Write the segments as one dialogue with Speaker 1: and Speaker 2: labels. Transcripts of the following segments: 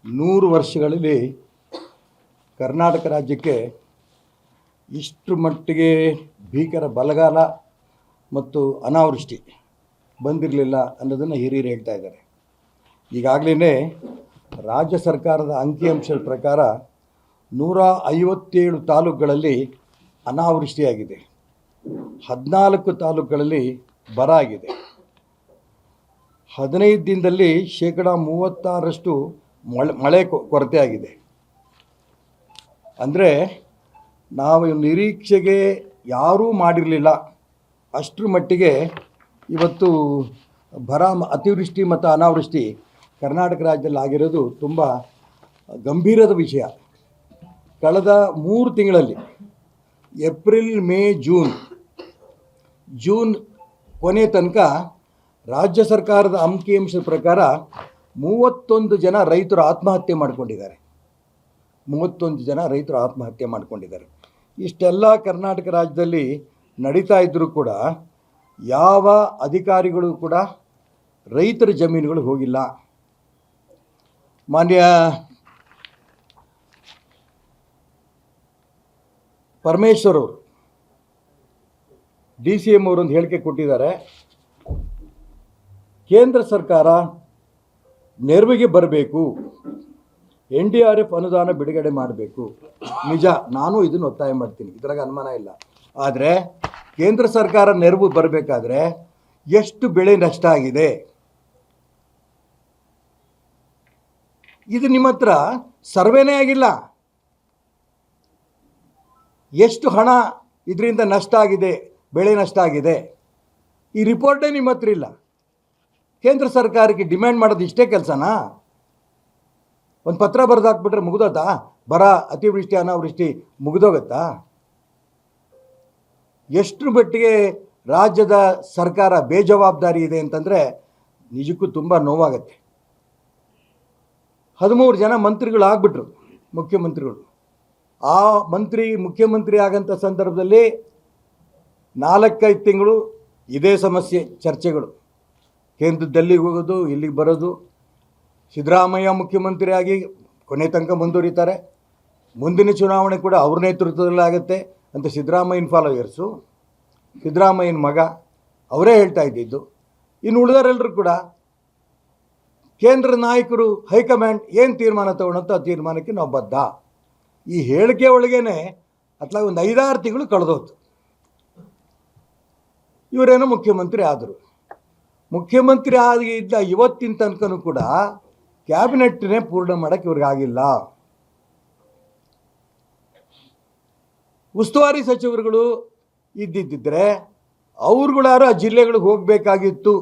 Speaker 1: 100 ವರ್ಷಗಳಲ್ಲಿ ಕರ್ನಾಟಕ ರಾಜ್ಯಕ್ಕೆ ಇಷ್ಟು ಮಟ್ಟಿಗೆ ಭೀಕರ ಬರಗಾಲ ಮತ್ತು ಅನಾವೃಷ್ಟಿ ಬಂದಿರಲಿಲ್ಲ ಅನ್ನೋದನ್ನು ಹಿರಿಯರು ಹೇಳ್ತಾ ಇದ್ದಾರೆ. ಈಗಾಗಲೇ ರಾಜ್ಯ ಸರ್ಕಾರದ ಅಂಕಿಅಂಶದ ಪ್ರಕಾರ 157 ತಾಲೂಕುಗಳಲ್ಲಿ ಅನಾವೃಷ್ಟಿಯಾಗಿದೆ, 14 ತಾಲೂಕುಗಳಲ್ಲಿ ಬರ ಆಗಿದೆ. 15 ದಿನದಲ್ಲಿ 36% ಮಳೆ ಕೊರತೆ ಆಗಿದೆ. ಅಂದರೆ ನಾವು ನಿರೀಕ್ಷೆಗೆ ಯಾರೂ ಮಾಡಿರಲಿಲ್ಲ ಅಷ್ಟರ ಮಟ್ಟಿಗೆ ಇವತ್ತು ಬರ, ಅತಿವೃಷ್ಟಿ ಮತ್ತು ಅನಾವೃಷ್ಟಿ ಕರ್ನಾಟಕ ರಾಜ್ಯದಲ್ಲಿ ಆಗಿರೋದು ತುಂಬ ಗಂಭೀರದ ವಿಷಯ. ಕಳೆದ 3 ತಿಂಗಳಲ್ಲಿ ಏಪ್ರಿಲ್, ಮೇ, ಜೂನ್ ಕೊನೆ ತನಕ ರಾಜ್ಯ ಸರ್ಕಾರದ ಅಂಕಿಅಂಶದ ಪ್ರಕಾರ 31 ಜನ ರೈತರು ಆತ್ಮಹತ್ಯೆ ಮಾಡಿಕೊಂಡಿದ್ದಾರೆ. 31 ಜನ ರೈತರು ಆತ್ಮಹತ್ಯೆ ಮಾಡಿಕೊಂಡಿದ್ದಾರೆ. ಇಷ್ಟೆಲ್ಲ ಕರ್ನಾಟಕ ರಾಜ್ಯದಲ್ಲಿ ನಡೀತಾ ಇದ್ದರೂ ಕೂಡ ಯಾವ ಅಧಿಕಾರಿಗಳು ಕೂಡ ರೈತರ ಜಮೀನುಗಳು ಹೋಗಿಲ್ಲ. ಮಾನ್ಯ ಪರಮೇಶ್ವರ್ ಅವರು DCM ಅವರೊಂದು ಹೇಳಿಕೆ ಕೊಟ್ಟಿದ್ದಾರೆ. ಕೇಂದ್ರ ಸರ್ಕಾರ ನೆರವಿಗೆ ಬರಬೇಕು, NDRF ಅನುದಾನ ಬಿಡುಗಡೆ ಮಾಡಬೇಕು. ನಿಜ, ನಾನು ಇದನ್ನು ಒತ್ತಾಯ ಮಾಡ್ತೀನಿ, ಇದ್ರಾಗ ಅನುಮಾನ ಇಲ್ಲ. ಆದರೆ ಕೇಂದ್ರ ಸರ್ಕಾರ ನೆರವು ಬರಬೇಕಾದ್ರೆ ಎಷ್ಟು ಬೆಳೆ ನಷ್ಟ ಆಗಿದೆ ಇದು ನಿಮ್ಮ ಹತ್ರ ಸರ್ವೇನೇ ಆಗಿಲ್ಲ. ಎಷ್ಟು ಹಣ ಇದರಿಂದ ನಷ್ಟ ಆಗಿದೆ, ಬೆಳೆ ನಷ್ಟ ಆಗಿದೆ, ಈ ರಿಪೋರ್ಟೇ ನಿಮ್ಮ ಹತ್ರ ಇಲ್ಲ. ಕೇಂದ್ರ ಸರ್ಕಾರಕ್ಕೆ ಡಿಮ್ಯಾಂಡ್ ಮಾಡೋದು ಇಷ್ಟೇ ಕೆಲಸನಾ? ಒಂದು ಪತ್ರ ಬರೆದಾಕ್ಬಿಟ್ರೆ ಮುಗಿದೋತಾ? ಬರ, ಅತಿವೃಷ್ಟಿ, ಅನಾವೃಷ್ಟಿ ಮುಗಿದೋಗತ್ತಾ? ಎಷ್ಟು ಮಟ್ಟಿಗೆ ರಾಜ್ಯದ ಸರ್ಕಾರ ಬೇಜವಾಬ್ದಾರಿ ಇದೆ ಅಂತಂದರೆ ನಿಜಕ್ಕೂ ತುಂಬ ನೋವಾಗತ್ತೆ. 13 ಜನ ಮಂತ್ರಿಗಳು ಆಗ್ಬಿಟ್ರು, ಮುಖ್ಯಮಂತ್ರಿಗಳು. ಆ ಮುಖ್ಯಮಂತ್ರಿ ಆಗಂಥ ಸಂದರ್ಭದಲ್ಲಿ 4-5 ತಿಂಗಳು ಇದೇ ಸಮಸ್ಯೆ, ಚರ್ಚೆಗಳು. ಕೇಂದ್ರದಲ್ಲಿಗೆ ಹೋಗೋದು, ಇಲ್ಲಿಗೆ ಬರೋದು. ಸಿದ್ದರಾಮಯ್ಯ ಮುಖ್ಯಮಂತ್ರಿಯಾಗಿ ಕೊನೆ ತನಕ ಮುಂದುವರಿತಾರೆ. ಮುಂದಿನ ಚುನಾವಣೆ ಕೂಡ ಅವ್ರ ನೇತೃತ್ವದಲ್ಲಿ ಆಗುತ್ತೆ ಅಂತ ಸಿದ್ದರಾಮಯ್ಯನ ಫಾಲೋಯರ್ಸು, ಸಿದ್ದರಾಮಯ್ಯನ ಮಗ ಅವರೇ ಹೇಳ್ತಾ ಇದ್ದಿದ್ದು. ಇನ್ನು ಉಳಿದವರೆಲ್ಲರೂ ಕೂಡ ಕೇಂದ್ರ ನಾಯಕರು, ಹೈಕಮಾಂಡ್ ಏನು ತೀರ್ಮಾನ ತಗೊಳ್ಳೋಂಥ ತೀರ್ಮಾನಕ್ಕೆ ನಾವು ಬದ್ಧ. ಈ ಹೇಳಿಕೆ ಒಳಗೇನೆ ಅತ್ಲಾಗ ಒಂದು 5-6 ತಿಂಗಳು ಕಳೆದೋತು. ಇವರೇನೋ ಮುಖ್ಯಮಂತ್ರಿ ಆದರು. ಮುಖ್ಯಮಂತ್ರಿ ಆಗಿದ್ದ ಇವತ್ತಿನ ತನಕನೂ ಕೂಡ ಕ್ಯಾಬಿನೆಟ್ನೇ ಪೂರ್ಣ ಮಾಡೋಕ್ಕೆ ಇವ್ರಿಗಾಗಿಲ್ಲ. ಉಸ್ತುವಾರಿ ಸಚಿವರುಗಳು ಇದ್ದಿದ್ದರೆ ಅವ್ರುಗಳಾರು ಆ ಜಿಲ್ಲೆಗಳಿಗೆ ಹೋಗಬೇಕಾಗಿತ್ತು.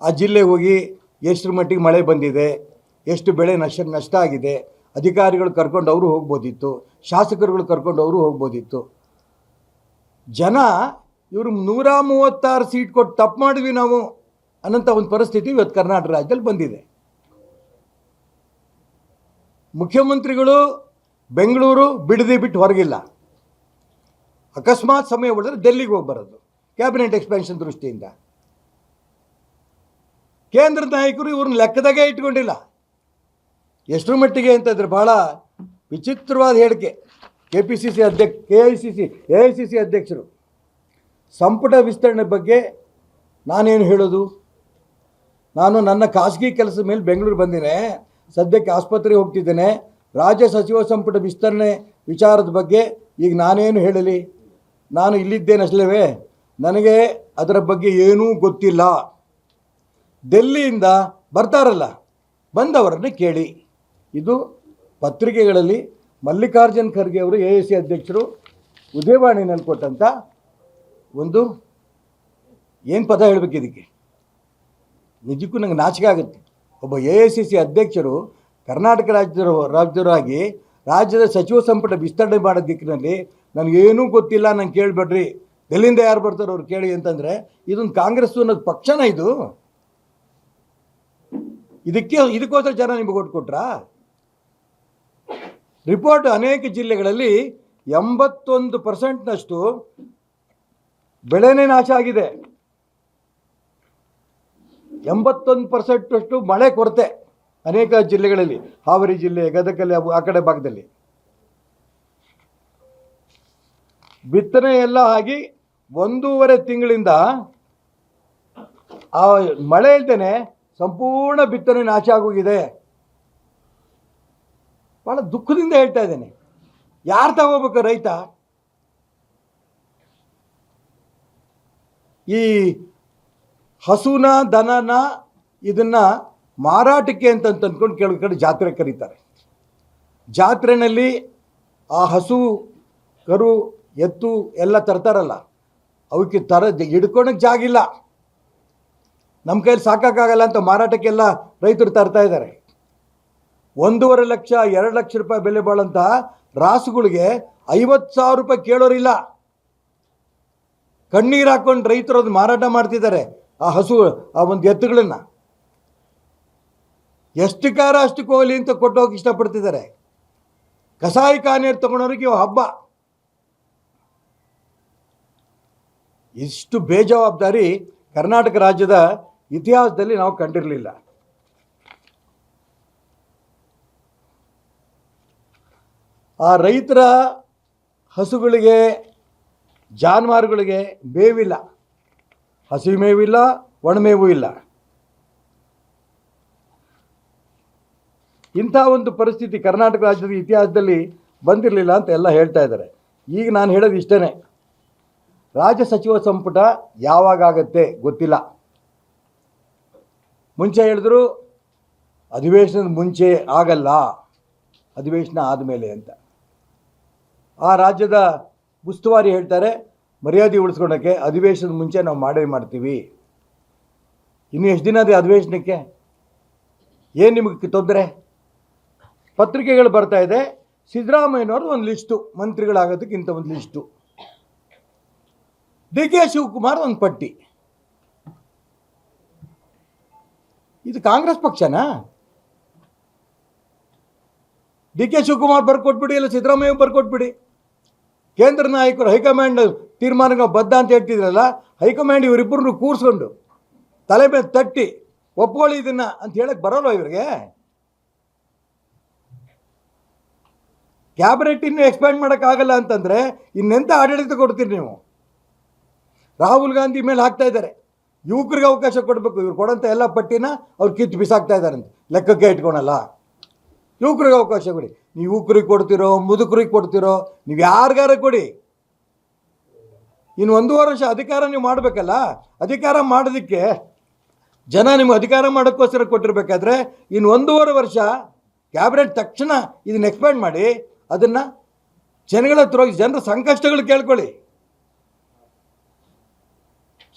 Speaker 1: ಆ ಜಿಲ್ಲೆಗೆ ಹೋಗಿ ಎಷ್ಟರ ಮಟ್ಟಿಗೆ ಮಳೆ ಬಂದಿದೆ, ಎಷ್ಟು ಬೆಳೆ ನಷ್ಟ ಆಗಿದೆ, ಅಧಿಕಾರಿಗಳು ಕರ್ಕೊಂಡು ಅವರು ಹೋಗ್ಬೋದಿತ್ತು, ಶಾಸಕರುಗಳು ಕರ್ಕೊಂಡು ಅವರು ಹೋಗ್ಬೋದಿತ್ತು. ಜನ ಇವರು 136 ಸೀಟ್ ಕೊಟ್ಟು ತಪ್ಪು ಮಾಡಿದ್ವಿ ನಾವು ಅನ್ನೋಂಥ ಒಂದು ಪರಿಸ್ಥಿತಿ ಇವತ್ತು ಕರ್ನಾಟಕ ರಾಜ್ಯದಲ್ಲಿ ಬಂದಿದೆ. ಮುಖ್ಯಮಂತ್ರಿಗಳು ಬೆಂಗಳೂರು ಬಿಟ್ಟು ಹೊರಗಿಲ್ಲ. ಅಕಸ್ಮಾತ್ ಸಮಯ ಉಳಿದ್ರೆ ಡೆಲ್ಲಿಗೆ ಹೋಗಿ ಬರೋದು ಕ್ಯಾಬಿನೆಟ್ ಎಕ್ಸ್ಪ್ಯಾನ್ಷನ್ ದೃಷ್ಟಿಯಿಂದ. ಕೇಂದ್ರ ನಾಯಕರು ಇವ್ರನ್ನ ಲೆಕ್ಕದಾಗೆ ಇಟ್ಕೊಂಡಿಲ್ಲ. ಎಷ್ಟರ ಮಟ್ಟಿಗೆ ಅಂತಂದರೆ ಭಾಳ ವಿಚಿತ್ರವಾದ ಹೇಳಿಕೆ. KPCC ಅಧ್ಯಕ್ಷ, AICC ಅಧ್ಯಕ್ಷರು ಸಂಪುಟ ವಿಸ್ತರಣೆ ಬಗ್ಗೆ ನಾನೇನು ಹೇಳೋದು? ನಾನು ನನ್ನ ಖಾಸಗಿ ಕೆಲಸದ ಮೇಲೆ ಬೆಂಗಳೂರು ಬಂದಿದ್ದೇನೆ, ಸದ್ಯಕ್ಕೆ ಆಸ್ಪತ್ರೆಗೆ ಹೋಗ್ತಿದ್ದೇನೆ. ರಾಜ್ಯ ಸಚಿವ ಸಂಪುಟ ವಿಸ್ತರಣೆ ವಿಚಾರದ ಬಗ್ಗೆ ಈಗ ನಾನೇನು ಹೇಳಲಿ? ನಾನು ಇಲ್ಲಿದ್ದೇನಷ್ಟೇ, ನನಗೆ ಅದರ ಬಗ್ಗೆ ಏನೂ ಗೊತ್ತಿಲ್ಲ. ಡೆಲ್ಲಿಯಿಂದ ಬರ್ತಾರಲ್ಲ, ಬಂದವರನ್ನು ಕೇಳಿ. ಇದು ಪತ್ರಿಕೆಗಳಲ್ಲಿ ಮಲ್ಲಿಕಾರ್ಜುನ್ ಖರ್ಗೆ ಅವರು, AIC ಅಧ್ಯಕ್ಷರು, ಉದಯವಾಣಿನಲ್ಲಿ ಕೊಟ್ಟಂಥ ಒಂದು ಏನು ಪದ ಹೇಳಬೇಕು ಇದಕ್ಕೆ? ನಿಜಕ್ಕೂ ನಂಗೆ ನಾಚಿಕೆ ಆಗುತ್ತೆ. ಒಬ್ಬ AICC ಅಧ್ಯಕ್ಷರು ಕರ್ನಾಟಕ ರಾಜ್ಯರಾಗಿ ರಾಜ್ಯದ ಸಚಿವ ಸಂಪುಟ ವಿಸ್ತರಣೆ ಮಾಡೋ ದಿಕ್ಕಿನಲ್ಲಿ ನನಗೇನೂ ಗೊತ್ತಿಲ್ಲ, ನಂಗೆ ಕೇಳಬೇಡ್ರಿ, ಡೆಲ್ಲಿಯಿಂದ ಯಾರು ಬರ್ತಾರೋ ಅವ್ರು ಕೇಳಿ ಅಂತಂದರೆ ಇದೊಂದು ಕಾಂಗ್ರೆಸ್ ಅನ್ನೋದು ಪಕ್ಷನ ಇದು? ಇದಕ್ಕೋಸ್ಕರ ಜನ ನಿಮಗೆ ಓಟ್ ಕೊಟ್ರಾ? ರಿಪೋರ್ಟ್ ಅನೇಕ ಜಿಲ್ಲೆಗಳಲ್ಲಿ 81%ನಷ್ಟು ಬೆಳೆನೇ ನಾಶ ಆಗಿದೆ. 81% ಮಳೆ ಕೊರತೆ. ಅನೇಕ ಜಿಲ್ಲೆಗಳಲ್ಲಿ, ಹಾವೇರಿ ಜಿಲ್ಲೆ, ಗದಗಲ್ಲಿ, ಆ ಕಡೆ ಭಾಗದಲ್ಲಿ ಬಿತ್ತನೆ ಎಲ್ಲ ಆಗಿ 1.5 ತಿಂಗಳಿಂದ ಆ ಮಳೆ ಇಲ್ದೇನೆ ಸಂಪೂರ್ಣ ಬಿತ್ತನೆ ನಾಶ ಆಗೋಗಿದೆ. ಭಾಳ ದುಃಖದಿಂದ ಹೇಳ್ತಾ ಇದ್ದೇನೆ. ಯಾರು ತಗೋಬೇಕು ರೈತ? ಈ ಹಸುನ ದನನ ಇದನ್ನು ಮಾರಾಟಕ್ಕೆ ಅಂತ ಅಂದ್ಕೊಂಡು ಕೆಲವು ಕಡೆ ಜಾತ್ರೆ ಕರೀತಾರೆ. ಜಾತ್ರೆಯಲ್ಲಿ ಆ ಹಸು, ಕರು, ಎತ್ತು ಎಲ್ಲ ತರ್ತಾರಲ್ಲ, ಅವಕ್ಕೆ ಹಿಡ್ಕೊಳಕ್ಕೆ ಜಾಗಿಲ್ಲ, ನಮ್ಮ ಕೈಯಲ್ಲಿ ಸಾಕಾಗಲ್ಲ ಅಂತ ಮಾರಾಟಕ್ಕೆಲ್ಲ ರೈತರು ತರ್ತಾ ಇದ್ದಾರೆ. 1.5 ಲಕ್ಷ 2 ಲಕ್ಷ ರೂಪಾಯಿ ಬೆಲೆ ಬಾಳಂತಹ ರಾಸುಗಳಿಗೆ 50,000 ರೂಪಾಯಿ ಕೇಳೋರಿಲ್ಲ. ಕಣ್ಣೀರು ಹಾಕೊಂಡು ರೈತರು ಅದು ಮಾರಾಟ ಮಾಡ್ತಿದ್ದಾರೆ. ಆ ಹಸು, ಆ ಒಂದು ಎತ್ತುಗಳನ್ನು ಎಷ್ಟಕ್ಕಾರ ಅಷ್ಟಕ್ಕೆ ಹೋಗಲಿ ಅಂತ ಕೊಟ್ಟು ಹೋಗಿ ಇಷ್ಟಪಡ್ತಿದ್ದಾರೆ. ಕಸಾಯಿ ಖಾನೆಯರು ತಗೊಂಡವ್ರಿಗೆ ಇವು ಹಬ್ಬ. ಇಷ್ಟು ಬೇಜವಾಬ್ದಾರಿ ಕರ್ನಾಟಕ ರಾಜ್ಯದ ಇತಿಹಾಸದಲ್ಲಿ ನಾವು ಕಂಡಿರಲಿಲ್ಲ. ಆ ರೈತರ ಹಸುಗಳಿಗೆ, ಜಾನುವಾರುಗಳಿಗೆ ಮೇವಿಲ್ಲ, ಹಸಿ ಮೇವಿಲ್ಲ, ಒಣಮೇವೂ ಇಲ್ಲ. ಇಂಥ ಒಂದು ಪರಿಸ್ಥಿತಿ ಕರ್ನಾಟಕ ರಾಜ್ಯದ ಇತಿಹಾಸದಲ್ಲಿ ಬಂದಿರಲಿಲ್ಲ ಅಂತ ಎಲ್ಲ ಹೇಳ್ತಾ ಇದ್ದಾರೆ. ಈಗ ನಾನು ಹೇಳೋದು ಇಷ್ಟೇ, ರಾಜ್ಯ ಸಚಿವ ಸಂಪುಟ ಯಾವಾಗತ್ತೆ ಗೊತ್ತಿಲ್ಲ. ಮುಂಚೆ ಹೇಳಿದ್ರು ಅಧಿವೇಶನದ ಮುಂಚೆ ಆಗಲ್ಲ, ಅಧಿವೇಶನ ಆದಮೇಲೆ ಅಂತ. ಆ ರಾಜ್ಯದ ಉಸ್ತುವಾರಿ ಹೇಳ್ತಾರೆ, ಮರ್ಯಾದೆ ಉಳಿಸ್ಕೊಳಕ್ಕೆ ಅಧಿವೇಶನದ ಮುಂಚೆ ನಾವು ಮಾಡ್ತೀವಿ. ಇನ್ನು ಎಷ್ಟು ದಿನ ಅದೇ ಅಧಿವೇಶನಕ್ಕೆ? ಏನು ನಿಮಗೆ ತೊಂದರೆ? ಪತ್ರಿಕೆಗಳು ಬರ್ತಾ ಇದೆ, ಸಿದ್ದರಾಮಯ್ಯನವ್ರದ್ದು ಒಂದು ಲಿಸ್ಟು, ಮಂತ್ರಿಗಳಾಗೋದಕ್ಕಿಂತ ಒಂದು ಲಿಸ್ಟು, ಡಿ ಕೆ ಶಿವಕುಮಾರ್ ಒಂದು ಪಟ್ಟಿ. ಇದು ಕಾಂಗ್ರೆಸ್ ಪಕ್ಷನಾ? ಡಿ ಕೆ ಶಿವಕುಮಾರ್ ಬರ್ಕೊಟ್ಬಿಡಿ, ಇಲ್ಲ ಸಿದ್ದರಾಮಯ್ಯ ಬರ್ಕೊಟ್ಬಿಡಿ. ಕೇಂದ್ರ ನಾಯಕರು ಹೈಕಮಾಂಡ್ ತೀರ್ಮಾನಗಳು ಬದ್ಧ ಅಂತ ಹೇಳ್ತಿದ್ರಲ್ಲ, ಹೈಕಮಾಂಡ್ ಇವರಿಬ್ಬರನ್ನು ಕೂರಿಸ್ಕೊಂಡು ತಲೆ ಮೇಲೆ ತಟ್ಟಿ ಒಪ್ಕೊಳ್ಳಿ ಇದನ್ನು ಅಂತ ಹೇಳಕ್ಕೆ ಬರೋಲ್ಲ ಇವರಿಗೆ. ಕ್ಯಾಬಿನೆಟ್ ಇನ್ನೂ ಎಕ್ಸ್ಪ್ಯಾಂಡ್ ಮಾಡೋಕ್ಕಾಗಲ್ಲ ಅಂತಂದರೆ ಇನ್ನೆಂಥ ಆಡಳಿತ ಕೊಡ್ತೀರಿ ನೀವು? ರಾಹುಲ್ ಗಾಂಧಿ ಮೇಲೆ ಹಾಕ್ತಾ ಇದ್ದಾರೆ, ಯುವಕರಿಗೆ ಅವಕಾಶ ಕೊಡಬೇಕು. ಇವ್ರು ಕೊಡೋಂಥ ಎಲ್ಲ ಪಟ್ಟಿನ ಅವ್ರು ಕಿತ್ತು ಬಿಸಾಕ್ತಾ ಇದ್ದಾರಂತೆ, ಲೆಕ್ಕಕ್ಕೆ ಇಟ್ಕೊಳಲ್ಲ. ಯುವಕರಿಗೆ ಅವಕಾಶ ಕೊಡಿ. ನೀವು ಯುವಕರಿಗೆ ಕೊಡ್ತಿರೋ, ಮುದುಕರಿಗೆ ಕೊಡ್ತಿರೋ, ನೀವು ಯಾರಿಗಾರ ಕೊಡಿ. ಇನ್ನು 1.5 ವರ್ಷ ಅಧಿಕಾರ ನೀವು ಮಾಡಬೇಕಲ್ಲ. ಅಧಿಕಾರ ಮಾಡೋದಕ್ಕೆ ಜನ ನಿಮ್ಗೆ ಅಧಿಕಾರ ಮಾಡೋಕ್ಕೋಸ್ಕರ ಕೊಟ್ಟಿರ್ಬೇಕಾದ್ರೆ ಇನ್ನು 1.5 ವರ್ಷ ಕ್ಯಾಬಿನೆಟ್ ತಕ್ಷಣ ಇದನ್ನು ಎಕ್ಸ್ಪ್ಯಾಂಡ್ ಮಾಡಿ ಅದನ್ನು ಜನಗಳ ಹತ್ರ ಹೋಗಿ ಜನರ ಸಂಕಷ್ಟಗಳು ಕೇಳ್ಕೊಳ್ಳಿ.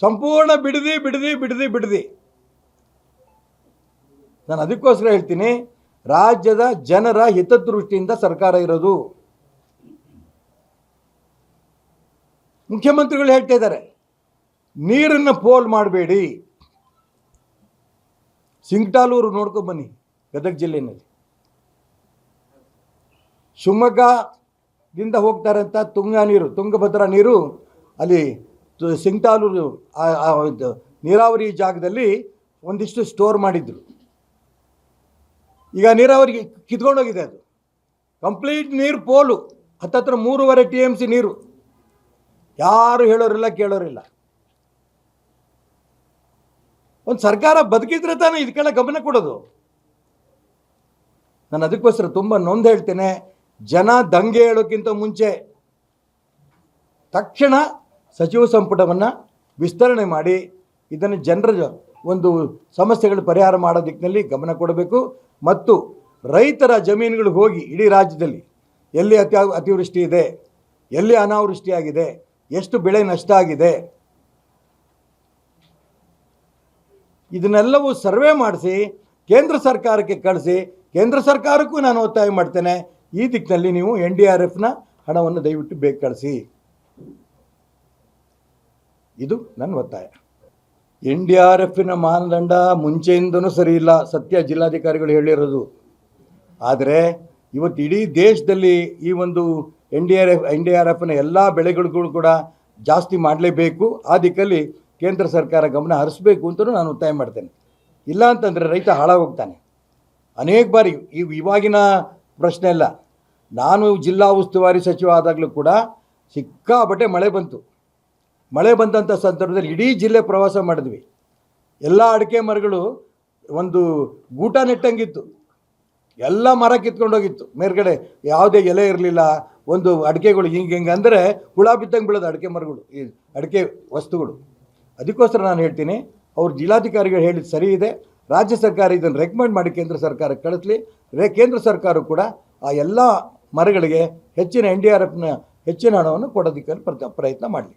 Speaker 1: ಸಂಪೂರ್ಣ ಬಿಡದಿ. ನಾನು ಅದಕ್ಕೋಸ್ಕರ ಹೇಳ್ತೀನಿ, ರಾಜ್ಯದ ಜನರ ಹಿತದೃಷ್ಟಿಯಿಂದ ಸರ್ಕಾರ ಇರೋದು. ಮುಖ್ಯಮಂತ್ರಿಗಳು ಹೇಳ್ತಾ ಇದ್ದಾರೆ, ನೀರನ್ನು ಪೋಲ್ ಮಾಡಬೇಡಿ. ಸಿಂಗ್ಟಾಲೂರು ನೋಡ್ಕೊಂಬನ್ನಿ, ಗದಗ ಜಿಲ್ಲೆಯಲ್ಲಿ. ಶಿವಮೊಗ್ಗದಿಂದ ಹೋಗ್ತಾರಂಥ ತುಂಗಭದ್ರಾ ನೀರು ಅಲ್ಲಿ ಸಿಂಗ್ಟಾಲೂರು ನೀರಾವರಿ ಜಾಗದಲ್ಲಿ ಒಂದಿಷ್ಟು ಸ್ಟೋರ್ ಮಾಡಿದ್ರು. ಈಗ ನೀರಾವರಿಗೆ ಕಿತ್ಕೊಂಡೋಗಿದೆ ಅದು. ಕಂಪ್ಲೀಟ್ ನೀರು ಪೋಲು, ಹತ್ತತ್ರ 3.5 TMC ನೀರು. ಯಾರು ಹೇಳೋರಿಲ್ಲ, ಕೇಳೋರಿಲ್ಲ. ಒಂದು ಸರ್ಕಾರ ಬದುಕಿದ್ರೆ ತಾನೇ ಇದಕ್ಕೆಲ್ಲ ಗಮನ ಕೊಡೋದು. ನಾನು ಅದಕ್ಕೋಸ್ಕರ ತುಂಬ ನೊಂದು ಹೇಳ್ತೇನೆ, ಜನ ದಂಗೆ ಹೇಳೋಕ್ಕಿಂತ ಮುಂಚೆ ತಕ್ಷಣ ಸಚಿವ ಸಂಪುಟವನ್ನು ವಿಸ್ತರಣೆ ಮಾಡಿ ಇದನ್ನು ಜನರ ಒಂದು ಸಮಸ್ಯೆಗಳು ಪರಿಹಾರ ಮಾಡೋ ದಿಕ್ಕಿನಲ್ಲಿ ಗಮನ ಕೊಡಬೇಕು. ಮತ್ತು ರೈತರ ಜಮೀನುಗಳು ಹೋಗಿ ಇಡೀ ರಾಜ್ಯದಲ್ಲಿ ಎಲ್ಲಿ ಅತಿವೃಷ್ಟಿ ಇದೆ, ಎಲ್ಲಿ ಅನಾವೃಷ್ಟಿಯಾಗಿದೆ, ಎಷ್ಟು ಬೆಳೆ ನಷ್ಟ ಆಗಿದೆ, ಇದನ್ನೆಲ್ಲವೂ ಸರ್ವೆ ಮಾಡಿಸಿ ಕೇಂದ್ರ ಸರ್ಕಾರಕ್ಕೆ ಕಳಿಸಿ. ಕೇಂದ್ರ ಸರ್ಕಾರಕ್ಕೂ ನಾನು ಒತ್ತಾಯ ಮಾಡ್ತೇನೆ, ಈ ದಿಕ್ಕಿನಲ್ಲಿ ನೀವು NDRFನ ಹಣವನ್ನು ದಯವಿಟ್ಟು ಬೇಗ ಕಳಿಸಿ. ಇದು ನನ್ನ ಒತ್ತಾಯ. NDRFನ ಮಾನದಂಡ ಮುಂಚೆಯಿಂದನೂ ಸರಿ ಇಲ್ಲ, ಸತ್ಯ ಜಿಲ್ಲಾಧಿಕಾರಿಗಳು ಹೇಳಿರೋದು. ಆದರೆ ಇವತ್ತು ಇಡೀ ದೇಶದಲ್ಲಿ ಈ ಒಂದು NDRFನ ಎಲ್ಲ ಬೆಳೆಗಳಿಗೂ ಕೂಡ ಜಾಸ್ತಿ ಮಾಡಲೇಬೇಕು. ಆ ದಿಕ್ಕಲ್ಲಿ ಕೇಂದ್ರ ಸರ್ಕಾರ ಗಮನ ಹರಿಸಬೇಕು ಅಂತಲೂ ನಾನು ಒತ್ತಾಯ ಮಾಡ್ತೇನೆ. ಇಲ್ಲ ಅಂತಂದರೆ ರೈತ ಹಾಳಾಗೋಗ್ತಾನೆ. ಅನೇಕ ಬಾರಿ ಇವಾಗಿನ ಪ್ರಶ್ನೆ ಅಲ್ಲ, ನಾನು ಜಿಲ್ಲಾ ಉಸ್ತುವಾರಿ ಸಚಿವ ಆದಾಗಲೂ ಕೂಡ ಸಿಕ್ಕಾಪಟ್ಟೆ ಮಳೆ ಬಂತು. ಮಳೆ ಬಂದಂಥ ಸಂದರ್ಭದಲ್ಲಿ ಇಡೀ ಜಿಲ್ಲೆ ಪ್ರವಾಸ ಮಾಡಿದ್ವಿ. ಎಲ್ಲ ಅಡಿಕೆ ಮರಗಳು ಒಂದು ಗೂಟ ನೆಟ್ಟಂಗಿತ್ತು, ಎಲ್ಲ ಮರ ಕಿತ್ಕೊಂಡೋಗಿತ್ತು. ಮೇಲ್ಗಡೆ ಯಾವುದೇ ಎಲೆ ಇರಲಿಲ್ಲ. ಒಂದು ಅಡಿಕೆಗಳು ಹಿಂಗೆ ಅಂದರೆ ಹುಳ ಬಿದ್ದಂಗೆ ಬೀಳೋದು ಅಡಿಕೆ ಮರಗಳು, ಈ ಅಡಿಕೆ ವಸ್ತುಗಳು. ಅದಕ್ಕೋಸ್ಕರ ನಾನು ಹೇಳ್ತೀನಿ, ಅವ್ರು ಜಿಲ್ಲಾಧಿಕಾರಿಗಳು ಹೇಳಿದ್ದು ಸರಿ ಇದೆ. ರಾಜ್ಯ ಸರ್ಕಾರ ಇದನ್ನು ರೆಕಮೆಂಡ್ ಮಾಡಿ ಕೇಂದ್ರ ಸರ್ಕಾರಕ್ಕೆ ಕಳಿಸ್ಲಿ. ಕೇಂದ್ರ ಸರ್ಕಾರ ಕೂಡ ಆ ಎಲ್ಲ ಮರಗಳಿಗೆ ಹೆಚ್ಚಿನ NDRFನ ಹೆಚ್ಚಿನ ಹಣವನ್ನು ಕೊಡೋದಕ್ಕೆ ಪ್ರಯತ್ನ ಮಾಡಲಿ.